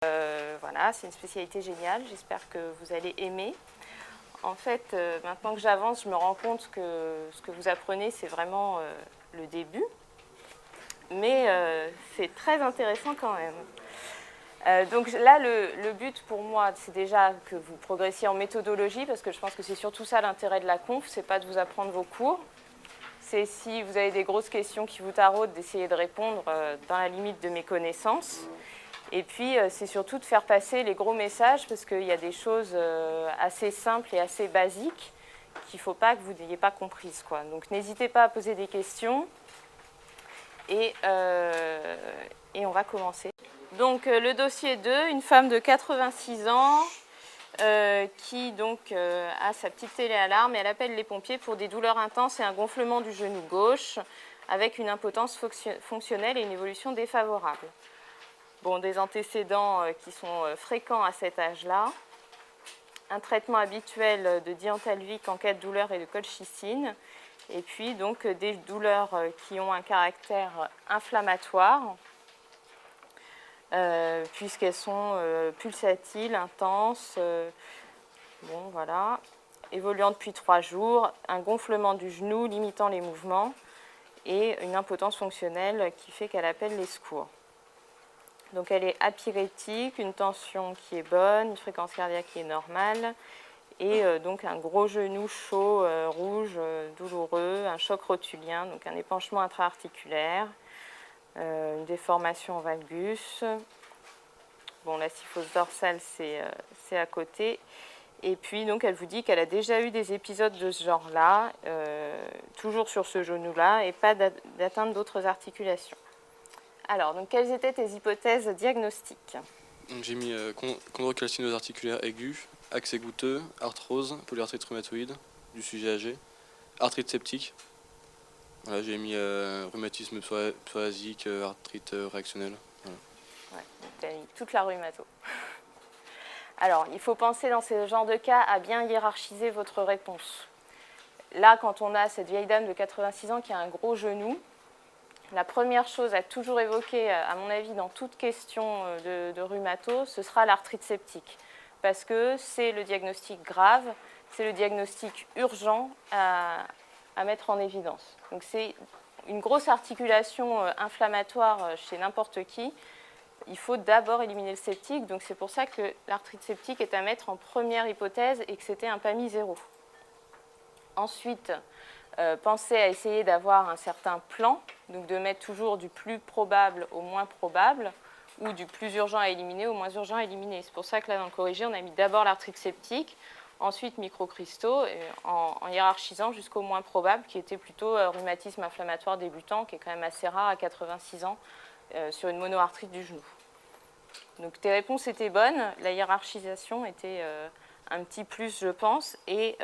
Voilà, c'est une spécialité géniale, j'espère que vous allez aimer. En fait, maintenant que j'avance, je me rends compte que ce que vous apprenez, c'est vraiment le début. Mais c'est très intéressant quand même. Donc là, le but pour moi, c'est déjà que vous progressiez en méthodologie, parce que je pense que c'est surtout ça l'intérêt de la conf, c'est pas de vous apprendre vos cours. C'est si vous avez des grosses questions qui vous taraudent, d'essayer de répondre dans la limite de mes connaissances. Et puis, c'est surtout de faire passer les gros messages, parce qu'il y a des choses assez simples et assez basiques qu'il ne faut pas que vous n'ayez pas comprises, quoi. Donc, n'hésitez pas à poser des questions. Et on va commencer. Donc, le dossier 2, une femme de 86 ans qui donc a sa petite téléalarme et elle appelle les pompiers pour des douleurs intenses et un gonflement du genou gauche avec une impotence fonctionnelle et une évolution défavorable. Bon, des antécédents qui sont fréquents à cet âge-là. Un traitement habituel de diantalvic en cas de douleur et de colchicine. Et puis donc des douleurs qui ont un caractère inflammatoire, puisqu'elles sont pulsatiles, intenses, bon voilà, évoluant depuis 3 jours, un gonflement du genou limitant les mouvements et une impotence fonctionnelle qui fait qu'elle appelle les secours. Donc elle est apyrétique, une tension qui est bonne, une fréquence cardiaque qui est normale, et donc un gros genou chaud, rouge, douloureux, un choc rotulien, donc un épanchement intra-articulaire, une déformation en valgus. Bon, la syphose dorsale, c'est à côté. Et puis, donc, elle vous dit qu'elle a déjà eu des épisodes de ce genre-là, toujours sur ce genou-là, et pas d'atteinte d'autres articulations. Alors, donc, quelles étaient tes hypothèses diagnostiques? J'ai mis chondrocalcinose articulaire aiguë, accès goutteux, arthrose, polyarthrite rhumatoïde, du sujet âgé, arthrite septique. Voilà, j'ai mis rhumatisme psoriasique, arthrite réactionnelle. Voilà. Ouais, donc tu as mis toute la rhumato. Alors, il faut penser dans ce genre de cas à bien hiérarchiser votre réponse. Là, quand on a cette vieille dame de 86 ans qui a un gros genou, la première chose à toujours évoquer, à mon avis, dans toute question de rhumato, ce sera l'arthrite septique. Parce que c'est le diagnostic grave, c'est le diagnostic urgent à mettre en évidence. Donc c'est une grosse articulation inflammatoire chez n'importe qui. Il faut d'abord éliminer le septique. Donc c'est pour ça que l'arthrite septique est à mettre en première hypothèse et que c'était un PAMI 0. Ensuite, pensez à essayer d'avoir un certain plan, donc de mettre toujours du plus probable au moins probable, ou du plus urgent à éliminer au moins urgent à éliminer. C'est pour ça que là, dans le corrigé, on a mis d'abord l'arthrite septique, ensuite microcristaux, en hiérarchisant jusqu'au moins probable, qui était plutôt rhumatisme inflammatoire débutant, qui est quand même assez rare à 86 ans, sur une monoarthrite du genou. Donc tes réponses étaient bonnes, la hiérarchisation était un petit plus, je pense, et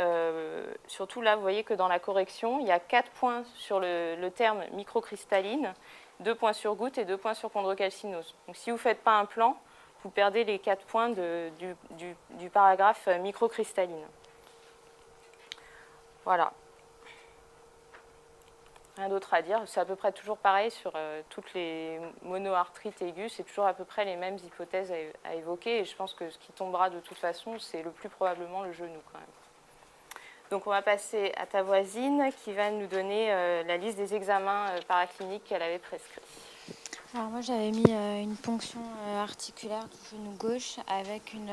surtout là, vous voyez que dans la correction, il y a 4 points sur le terme microcristalline, 2 points sur goutte et 2 points sur chondrocalcinose. Donc si vous ne faites pas un plan, vous perdez les 4 points du paragraphe microcristalline. Voilà. Rien d'autre à dire, c'est à peu près toujours pareil sur toutes les monoarthrites aiguës, c'est toujours à peu près les mêmes hypothèses à évoquer, et je pense que ce qui tombera de toute façon, c'est le plus probablement le genou quand même. Donc on va passer à ta voisine qui va nous donner la liste des examens paracliniques qu'elle avait prescrits. Alors moi j'avais mis une ponction articulaire du genou gauche avec une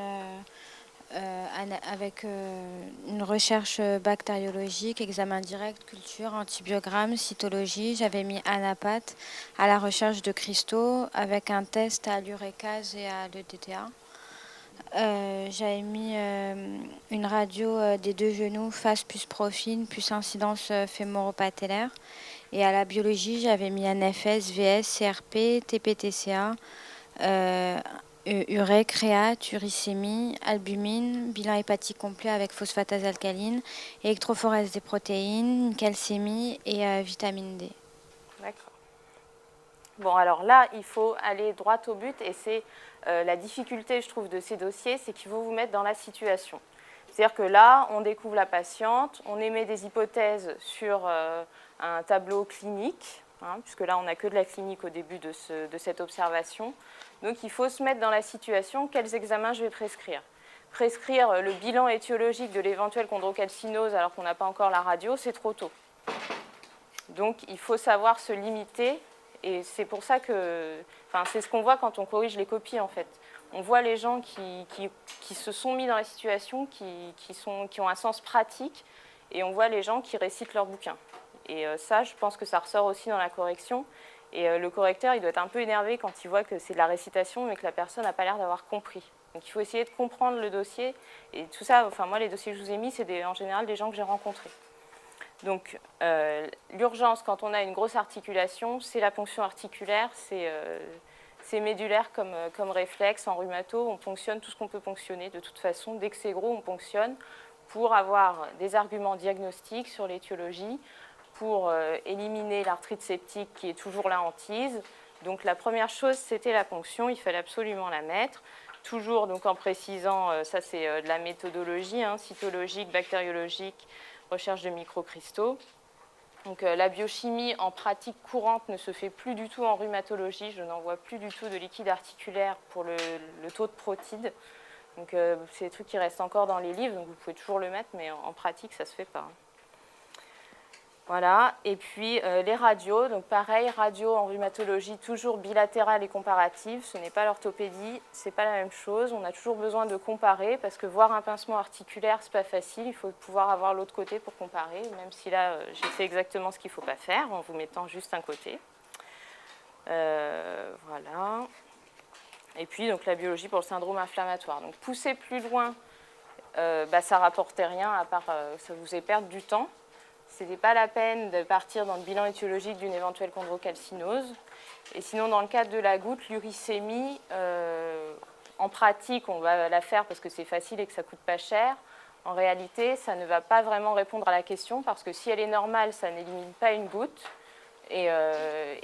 recherche bactériologique, examen direct, culture, antibiogramme, cytologie. J'avais mis anapathe à la recherche de cristaux avec un test à l'urécase et à l'EDTA. J'avais mis une radio des 2 genoux, face plus profil, plus incidence fémoro-patellaire. Et à la biologie, j'avais mis NFS, VS, CRP, TPTCA, urée, créate, uricémie, albumine, bilan hépatique complet avec phosphatase alcaline, électrophorèse des protéines, calcémie et vitamine D. D'accord. Bon, alors là, il faut aller droit au but, et c'est la difficulté, je trouve, de ces dossiers, c'est qu'il faut vous mettre dans la situation. C'est-à-dire que là, on découvre la patiente, on émet des hypothèses sur un tableau clinique, puisque là, on n'a que de la clinique au début de cette observation. Donc, il faut se mettre dans la situation, quels examens je vais prescrire. Prescrire le bilan étiologique de l'éventuelle chondrocalcinose alors qu'on n'a pas encore la radio, c'est trop tôt. Donc, il faut savoir se limiter, et c'est pour ça que, c'est ce qu'on voit quand on corrige les copies, en fait. On voit les gens qui se sont mis dans la situation, qui ont un sens pratique, et on voit les gens qui récitent leur bouquin. Et ça, je pense que ça ressort aussi dans la correction. Et le correcteur, il doit être un peu énervé quand il voit que c'est de la récitation, mais que la personne n'a pas l'air d'avoir compris. Donc il faut essayer de comprendre le dossier. Et tout ça, moi, les dossiers que je vous ai mis, c'est en général des gens que j'ai rencontrés. Donc l'urgence, quand on a une grosse articulation, c'est la ponction articulaire, c'est médulaire comme réflexe. En rhumato, on ponctionne tout ce qu'on peut ponctionner. De toute façon, dès que c'est gros, on ponctionne pour avoir des arguments diagnostiques sur l'étiologie, pour éliminer l'arthrite septique qui est toujours la hantise. Donc la première chose, c'était la ponction, il fallait absolument la mettre. Toujours donc, en précisant, ça c'est de la méthodologie, cytologique, bactériologique, recherche de microcristaux. Donc la biochimie en pratique courante ne se fait plus du tout en rhumatologie, je n'envoie plus du tout de liquide articulaire pour le taux de protide. Donc c'est des trucs qui restent encore dans les livres, donc vous pouvez toujours le mettre, mais en pratique ça ne se fait pas. Voilà, et puis les radios, donc pareil, radio en rhumatologie, toujours bilatérale et comparative, ce n'est pas l'orthopédie, ce n'est pas la même chose, on a toujours besoin de comparer, parce que voir un pincement articulaire, ce n'est pas facile, il faut pouvoir avoir l'autre côté pour comparer, même si là, j'ai fait exactement ce qu'il ne faut pas faire, en vous mettant juste un côté. Voilà. Et puis, donc, la biologie pour le syndrome inflammatoire. Donc, pousser plus loin, ça ne rapportait rien, à part ça vous fait perdre du temps. Ce n'était pas la peine de partir dans le bilan étiologique d'une éventuelle chondrocalcinose. Et sinon, dans le cadre de la goutte, l'uricémie, en pratique, on va la faire parce que c'est facile et que ça ne coûte pas cher. En réalité, ça ne va pas vraiment répondre à la question parce que si elle est normale, ça n'élimine pas une goutte. Et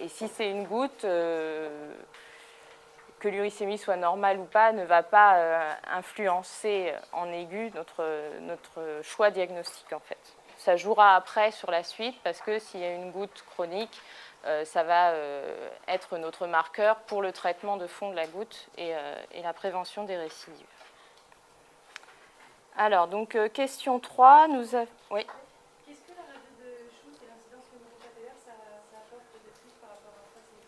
si c'est une goutte, que l'uricémie soit normale ou pas, ne va pas influencer en aigu notre choix diagnostique, en fait. Ça jouera après sur la suite parce que s'il y a une goutte chronique, ça va être notre marqueur pour le traitement de fond de la goutte et la prévention des récidives. Alors, donc, question 3, nous avons... Oui. Qu'est-ce que la radio de Schultz et l'incidence chondrocalcinaire, ça apporte de plus par rapport à ça, c'est les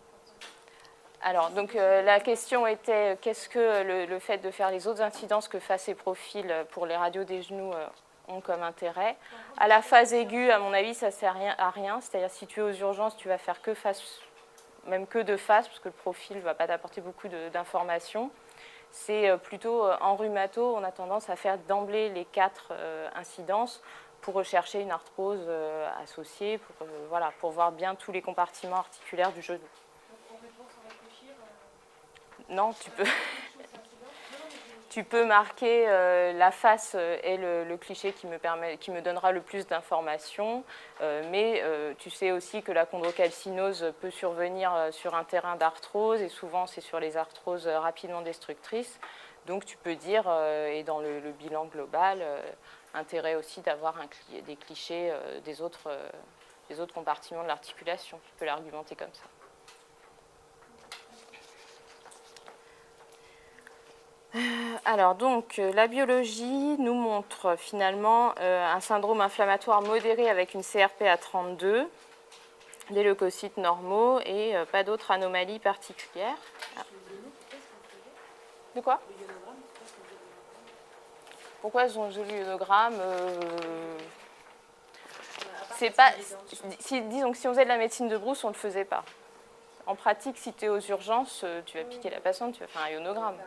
profils? Alors, donc, la question était qu'est-ce que le fait de faire les autres incidences que face et profil pour les radios des genoux ont comme intérêt. À la phase aiguë, à mon avis, ça ne sert à rien. C'est-à-dire, si tu es aux urgences, tu vas faire que face, même que de face, parce que le profil ne va pas t'apporter beaucoup d'informations. C'est plutôt en rhumato, on a tendance à faire d'emblée les 4 incidences pour rechercher une arthrose associée, pour voir bien tous les compartiments articulaires du genou. Donc, on répond sans réfléchir Non, tu peux marquer la face et le cliché qui me donnera le plus d'informations, mais tu sais aussi que la chondrocalcinose peut survenir sur un terrain d'arthrose, et souvent c'est sur les arthroses rapidement destructrices. Donc tu peux dire, et dans le bilan global, intérêt aussi d'avoir des clichés des autres compartiments de l'articulation. Tu peux l'argumenter comme ça. Alors donc, la biologie nous montre finalement un syndrome inflammatoire modéré avec une CRP à 32, des leucocytes normaux et pas d'autres anomalies particulières. Ah. De quoi? Pourquoi ils ont le ionogramme c'est pas, disons que si on faisait de la médecine de brousse, on ne le faisait pas. En pratique, si tu es aux urgences, tu vas piquer la patiente, tu vas faire un ionogramme.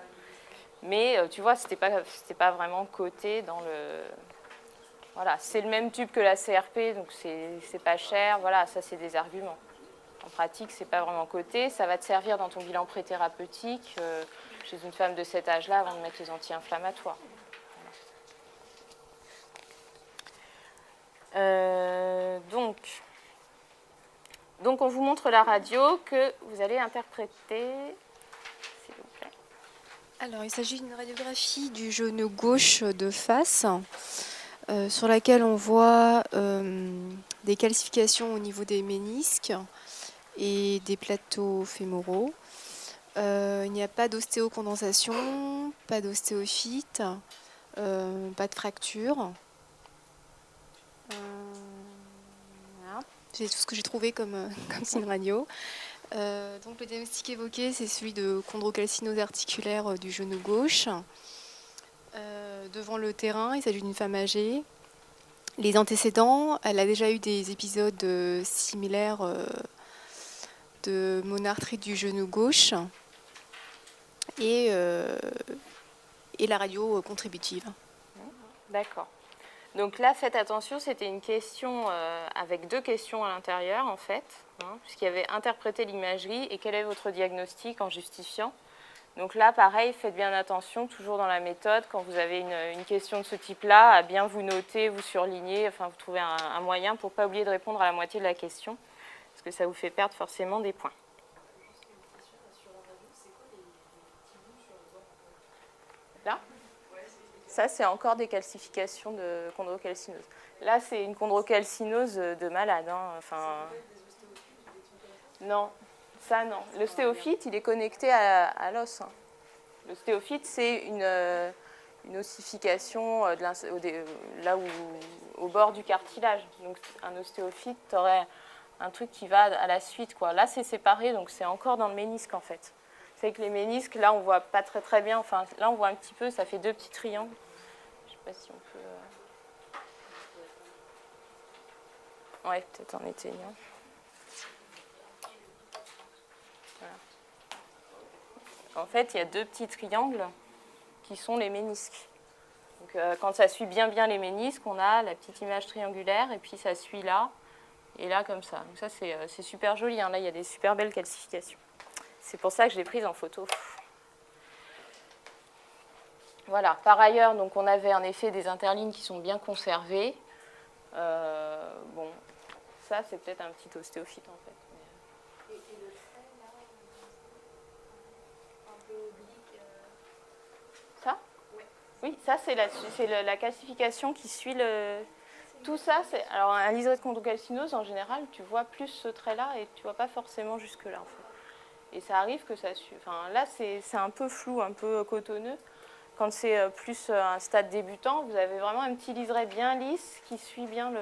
Mais tu vois, c'était pas vraiment coté dans le... Voilà, c'est le même tube que la CRP, donc c'est pas cher. Voilà, ça c'est des arguments. En pratique, c'est pas vraiment coté. Ça va te servir dans ton bilan préthérapeutique chez une femme de cet âge-là avant de mettre les anti-inflammatoires. Donc on vous montre la radio que vous allez interpréter. Alors, il s'agit d'une radiographie du genou gauche de face, sur laquelle on voit des calcifications au niveau des ménisques et des plateaux fémoraux. Il n'y a pas d'ostéocondensation, pas d'ostéophyte, pas de fracture. Voilà. C'est tout ce que j'ai trouvé comme signe radio. Donc le diagnostic évoqué, c'est celui de chondrocalcinose articulaire du genou gauche. Devant le terrain, il s'agit d'une femme âgée. Les antécédents, elle a déjà eu des épisodes similaires de monarthrite du genou gauche et la radio contributive. D'accord. Donc là, faites attention, c'était une question avec 2 questions à l'intérieur, en fait, hein, puisqu'il y avait interpréter l'imagerie et quel est votre diagnostic en justifiant. Donc là, pareil, faites bien attention, toujours dans la méthode, quand vous avez une question de ce type-là, à bien vous noter, vous surligner, enfin, vous trouvez un moyen pour ne pas oublier de répondre à la moitié de la question, parce que ça vous fait perdre forcément des points. Là ? Ça, c'est encore des calcifications de chondrocalcinose. Là, c'est une chondrocalcinose de malade. Hein. Enfin, non, ça, non. L'ostéophyte, il est connecté à l'os. Hein. L'ostéophyte, c'est une ossification là où, au bord du cartilage. Donc, un ostéophyte, tu aurais un truc qui va à la suite, quoi. Là, c'est séparé, donc c'est encore dans le ménisque, en fait. C'est que les ménisques, là, on voit pas très très bien. Enfin, là, on voit un petit peu, ça fait 2 petits triangles. Je sais pas si on peut... Ouais, peut-être en éteignant. Voilà. En fait, il y a 2 petits triangles qui sont les ménisques. Donc, quand ça suit bien les ménisques, on a la petite image triangulaire et puis ça suit là et là comme ça. Donc ça, c'est super joli. Hein. Là, il y a des super belles calcifications. C'est pour ça que je l'ai prise en photo. Voilà. Par ailleurs, donc, on avait en effet des interlignes qui sont bien conservées. Bon, ça, c'est peut-être un petit ostéophyte en fait. Et le trait, là, un peu oblique. Ça ? Oui, ça, c'est la calcification qui suit le... Tout ça, c'est... Alors, un liseré de chondrocalcinose, en général, tu vois plus ce trait-là et tu vois pas forcément jusque-là, en fait. Et ça arrive que ça suit... Enfin, là, c'est un peu flou, un peu cotonneux. Quand c'est plus un stade débutant, vous avez vraiment un petit liseré bien lisse qui suit bien le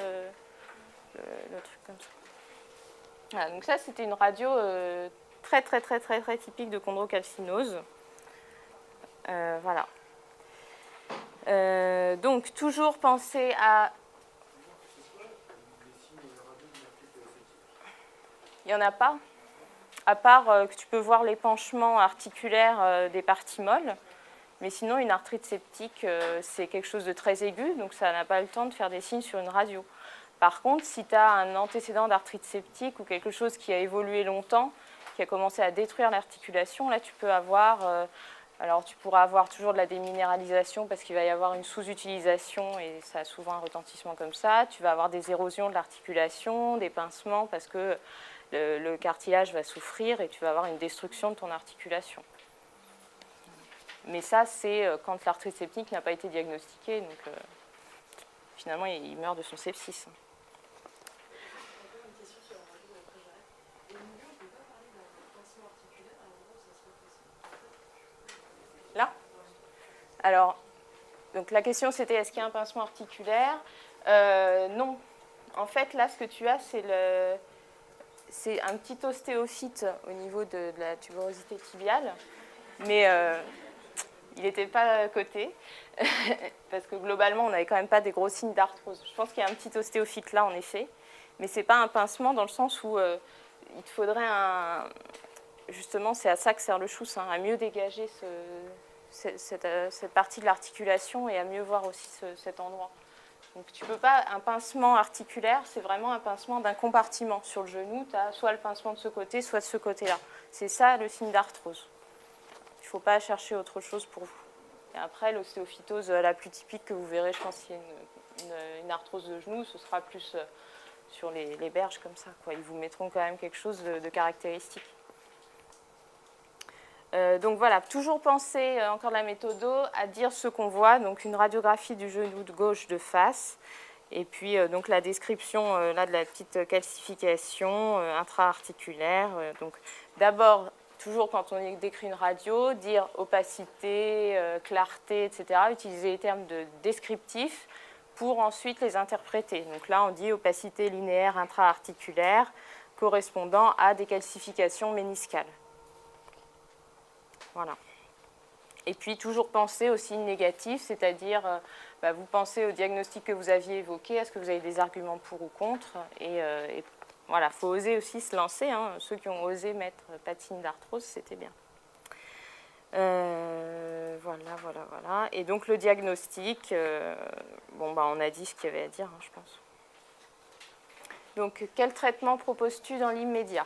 truc comme ça. Voilà, donc ça, c'était une radio très typique de chondrocalcinose. Voilà. Donc, toujours penser à... Il n'y en a pas, à part que tu peux voir l'épanchement articulaire des parties molles. Mais sinon, une arthrite septique, c'est quelque chose de très aigu, donc ça n'a pas le temps de faire des signes sur une radio. Par contre, si tu as un antécédent d'arthrite septique ou quelque chose qui a évolué longtemps, qui a commencé à détruire l'articulation, là, tu peux avoir... alors, tu pourras avoir toujours de la déminéralisation parce qu'il va y avoir une sous-utilisation et ça a souvent un retentissement comme ça. Tu vas avoir des érosions de l'articulation, des pincements parce que le cartilage va souffrir et tu vas avoir une destruction de ton articulation. Mais ça, c'est quand l'arthrite septique n'a pas été diagnostiquée. Donc, finalement, il meurt de son sepsis. Là ? Alors, donc la question c'était est-ce qu'il y a un pincement articulaire ? Non. En fait, là, ce que tu as, c'est un petit ostéophyte au niveau de la tuberosité tibiale, mais il n'était pas coté, parce que globalement, on n'avait quand même pas des gros signes d'arthrose. Je pense qu'il y a un petit ostéophyte là, en effet, mais ce n'est pas un pincement dans le sens où il te faudrait un... Justement, c'est à ça que sert le chousse, hein, à mieux dégager cette partie de l'articulation et à mieux voir aussi cet endroit. Donc tu peux pas, un pincement articulaire, c'est vraiment un pincement d'un compartiment. Sur le genou, tu as soit le pincement de ce côté, soit de ce côté-là. C'est ça le signe d'arthrose. Il ne faut pas chercher autre chose pour vous. Et après, l'ostéophytose la plus typique que vous verrez, je pense qu'il y a une arthrose de genou, ce sera plus sur les berges comme ça, quoi. Ils vous mettront quand même quelque chose de caractéristique. Donc voilà, toujours penser, encore la méthode, à dire ce qu'on voit, donc une radiographie du genou de gauche de face, Et puis donc la description là de la petite calcification intra-articulaire. Donc d'abord, toujours quand on décrit une radio, dire opacité, clarté, etc. Utiliser les termes descriptifs pour ensuite les interpréter. Donc là, on dit opacité linéaire intra-articulaire correspondant à des calcifications méniscales. Voilà. Et puis, toujours penser au signe négatif, c'est-à-dire, vous pensez au diagnostic que vous aviez évoqué, est-ce que vous avez des arguments pour ou contre? Et voilà, il faut oser aussi se lancer. Hein. Ceux qui ont osé mettre pas de signe d'arthrose, c'était bien. Voilà. Et donc, le diagnostic, on a dit ce qu'il y avait à dire, hein, je pense. Donc, quel traitement proposes-tu dans l'immédiat?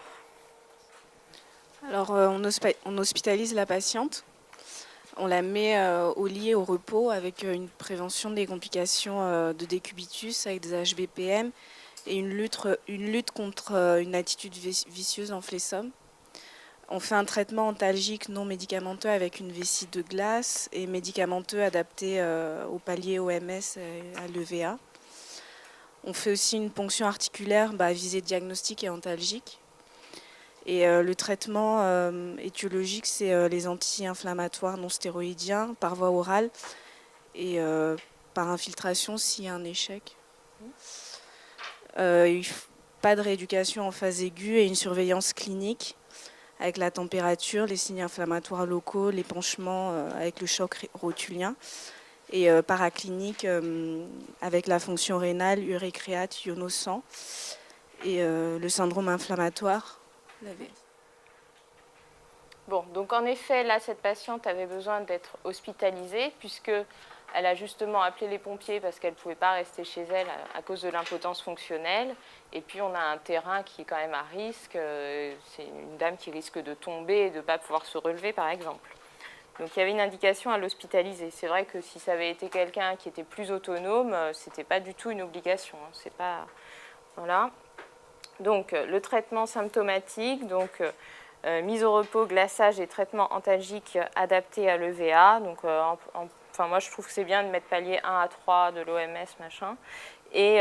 Alors, on hospitalise la patiente. On la met au lit, au repos, avec une prévention des complications de décubitus avec des HBPM et une lutte contre une attitude vicieuse en flessum. On fait un traitement antalgique non médicamenteux avec une vessie de glace et médicamenteux adapté au palier OMS et à l'EVA. On fait aussi une ponction articulaire à visée diagnostique et antalgique. Et le traitement étiologique, c'est les anti-inflammatoires non stéroïdiens par voie orale et par infiltration s'il y a un échec. Pas de rééducation en phase aiguë et une surveillance clinique avec la température, les signes inflammatoires locaux, l'épanchement avec le choc rotulien et paraclinique avec la fonction rénale, urécréate, iono-sang et le syndrome inflammatoire. Bon, donc en effet, là, cette patiente avait besoin d'être hospitalisée puisqu'elle a justement appelé les pompiers parce qu'elle ne pouvait pas rester chez elle à cause de l'impotence fonctionnelle. Et puis, on a un terrain qui est quand même à risque. C'est une dame qui risque de tomber et de ne pas pouvoir se relever, par exemple. Donc, il y avait une indication à l'hospitaliser. C'est vrai que si ça avait été quelqu'un qui était plus autonome, ce n'était pas du tout une obligation. Hein. C'est pas... Voilà. Donc, le traitement symptomatique, donc mise au repos, glaçage et traitement antalgique adapté à l'EVA. Donc, moi, je trouve que c'est bien de mettre palier 1 à 3 de l'OMS, machin. Et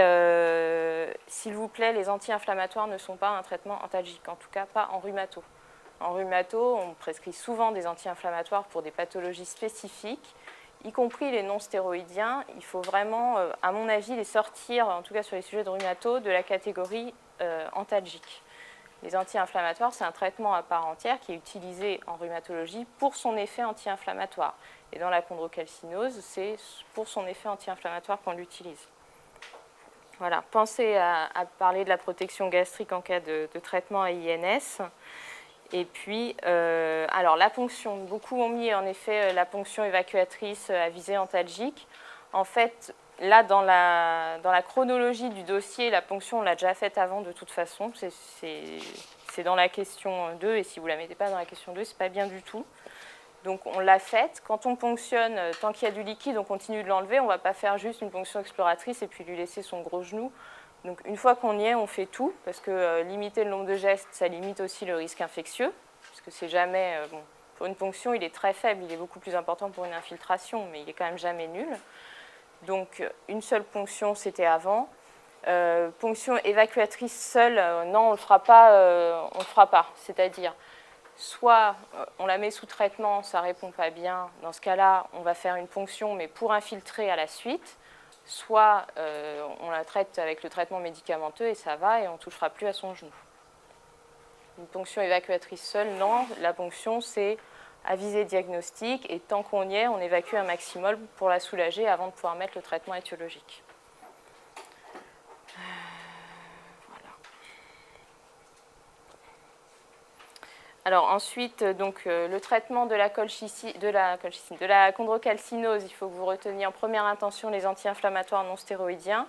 s'il vous plaît, les anti-inflammatoires ne sont pas un traitement antalgique, en tout cas pas en rhumato. En rhumato, on prescrit souvent des anti-inflammatoires pour des pathologies spécifiques, y compris les non-stéroïdiens. Il faut vraiment, à mon avis, les sortir, en tout cas sur les sujets de rhumato, de la catégorie antalgique. Les anti-inflammatoires, c'est un traitement à part entière qui est utilisé en rhumatologie pour son effet anti-inflammatoire. Et dans la chondrocalcinose, c'est pour son effet anti-inflammatoire qu'on l'utilise. Voilà, pensez à parler de la protection gastrique en cas de traitement à INS. Et puis, alors la ponction, beaucoup ont mis en effet la ponction évacuatrice à visée antalgique. En fait, là, dans la chronologie du dossier, la ponction, on l'a déjà faite avant de toute façon. C'est dans la question 2, et si vous ne la mettez pas dans la question 2, ce n'est pas bien du tout. Donc, on l'a faite. Quand on ponctionne, tant qu'il y a du liquide, on continue de l'enlever. On ne va pas faire juste une ponction exploratrice et puis lui laisser son gros genou. Donc, une fois qu'on y est, on fait tout, parce que limiter le nombre de gestes, ça limite aussi le risque infectieux, parce que c'est jamais... pour une ponction, il est très faible, il est beaucoup plus important pour une infiltration, mais il est quand même jamais nul. Donc, une seule ponction, c'était avant. Ponction évacuatrice seule, non, on ne le fera pas. C'est-à-dire, soit on la met sous traitement, ça ne répond pas bien. Dans ce cas-là, on va faire une ponction, mais pour infiltrer à la suite. Soit on la traite avec le traitement médicamenteux et ça va et on ne touchera plus à son genou. Une ponction évacuatrice seule, non. La ponction, c'est à visée diagnostique et tant qu'on y est, on évacue un maximum pour la soulager avant de pouvoir mettre le traitement étiologique. Voilà. Alors ensuite, donc, le traitement de la chondrocalcinose, il faut que vous reteniez en première intention les anti-inflammatoires non stéroïdiens.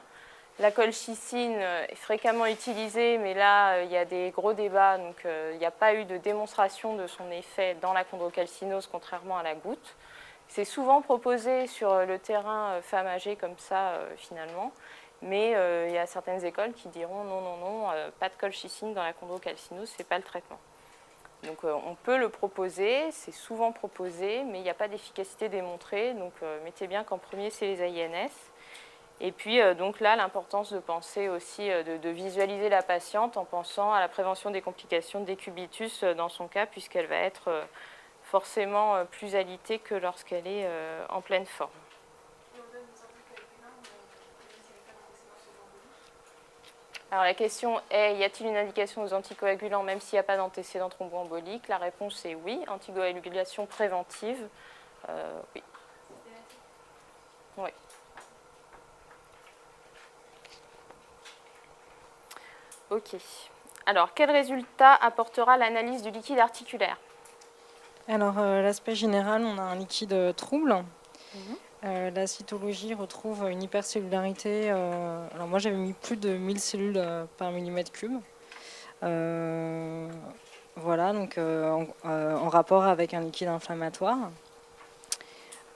La colchicine est fréquemment utilisée, mais là, il y a des gros débats, donc il n'y a pas eu de démonstration de son effet dans la chondrocalcinose, contrairement à la goutte. C'est souvent proposé sur le terrain femme âgée comme ça, finalement, mais il y a certaines écoles qui diront non, pas de colchicine dans la chondrocalcinose, ce n'est pas le traitement. Donc on peut le proposer, c'est souvent proposé, mais il n'y a pas d'efficacité démontrée. Donc mettez bien qu'en premier, c'est les AINS. Et puis, donc là, l'importance de penser aussi, de visualiser la patiente en pensant à la prévention des complications de décubitus dans son cas, puisqu'elle va être forcément plus alitée que lorsqu'elle est en pleine forme. Alors la question est, y a-t-il une indication aux anticoagulants même s'il n'y a pas d'antécédent thromboembolique? La réponse est oui, anticoagulation préventive, oui. Oui. Ok. Alors, quel résultat apportera l'analyse du liquide articulaire? Alors, l'aspect général, on a un liquide trouble. La cytologie retrouve une hypercellularité. Alors, moi, j'avais mis plus de 1000 cellules par millimètre cube. Voilà, donc en rapport avec un liquide inflammatoire.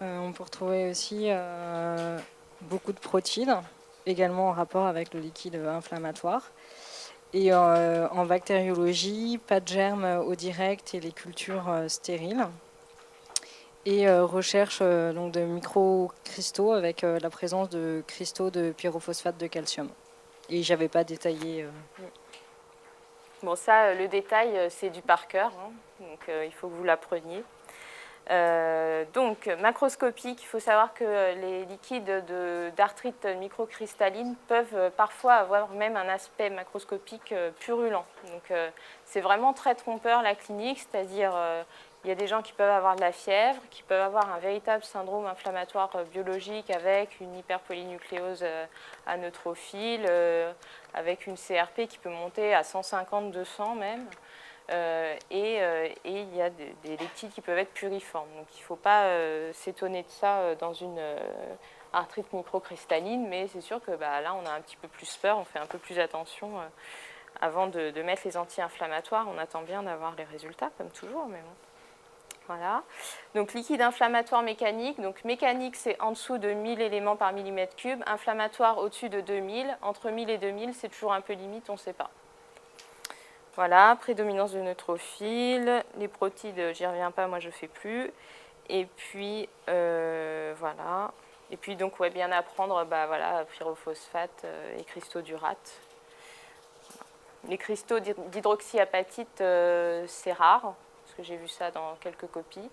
On peut retrouver aussi beaucoup de protides, également en rapport avec le liquide inflammatoire. Et en bactériologie, pas de germes au direct et les cultures stériles. Et recherche donc de microcristaux avec la présence de cristaux de pyrophosphate de calcium. Et j'avais pas détaillé. Bon, ça, le détail, c'est du par cœur, hein, donc il faut que vous l'appreniez. Donc, macroscopique, il faut savoir que les liquides d'arthrite microcristalline peuvent parfois avoir même un aspect macroscopique purulent. Donc, c'est vraiment très trompeur la clinique, c'est-à-dire il y a des gens qui peuvent avoir de la fièvre, qui peuvent avoir un véritable syndrome inflammatoire biologique avec une hyperpolynucléose aneutrophile, avec une CRP qui peut monter à 150-200 même. Et il y a des liquides qui peuvent être puriformes. Donc il ne faut pas s'étonner de ça dans une arthrite microcristalline, mais c'est sûr que là on a un petit peu plus peur, on fait un peu plus attention avant de mettre les anti-inflammatoires. On attend bien d'avoir les résultats, comme toujours, mais bon. Voilà. Donc liquide inflammatoire mécanique. Donc mécanique, c'est en dessous de 1000 éléments par millimètre cube. Inflammatoire au-dessus de 2000. Entre 1000 et 2000, c'est toujours un peu limite, on ne sait pas. Voilà, prédominance de neutrophiles. Les protides, j'y reviens pas, moi je ne fais plus. Et puis, voilà. Et puis, donc, ouais, bien apprendre, voilà, pyrophosphate et cristaux d'urate. Les cristaux d'hydroxyapatite, c'est rare. Parce que j'ai vu ça dans quelques copies.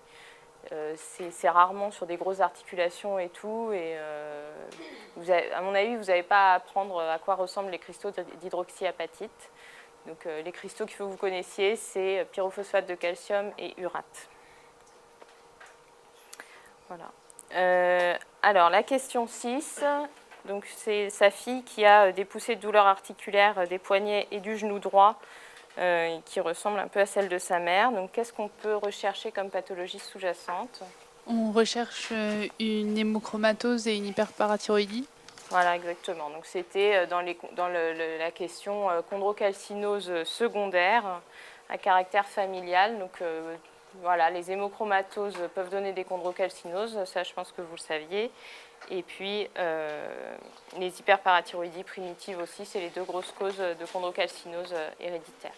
C'est rarement sur des grosses articulations et tout. Et à mon avis, vous n'avez pas à apprendre à quoi ressemblent les cristaux d'hydroxyapatite. Donc les cristaux qu'il faut que vous connaissiez, c'est pyrophosphate de calcium et urate. Voilà. Alors, la question 6, donc c'est sa fille qui a des poussées de douleur articulaire des poignets et du genou droit, qui ressemble un peu à celle de sa mère. Donc, qu'est-ce qu'on peut rechercher comme pathologie sous-jacente? On recherche une hémochromatose et une hyperparathyroïdie. Voilà, exactement. Donc, c'était dans la question chondrocalcinose secondaire à caractère familial. Donc, voilà, les hémochromatoses peuvent donner des chondrocalcinoses. Ça, je pense que vous le saviez. Et puis, les hyperparathyroïdies primitives aussi, c'est les deux grosses causes de chondrocalcinose héréditaire.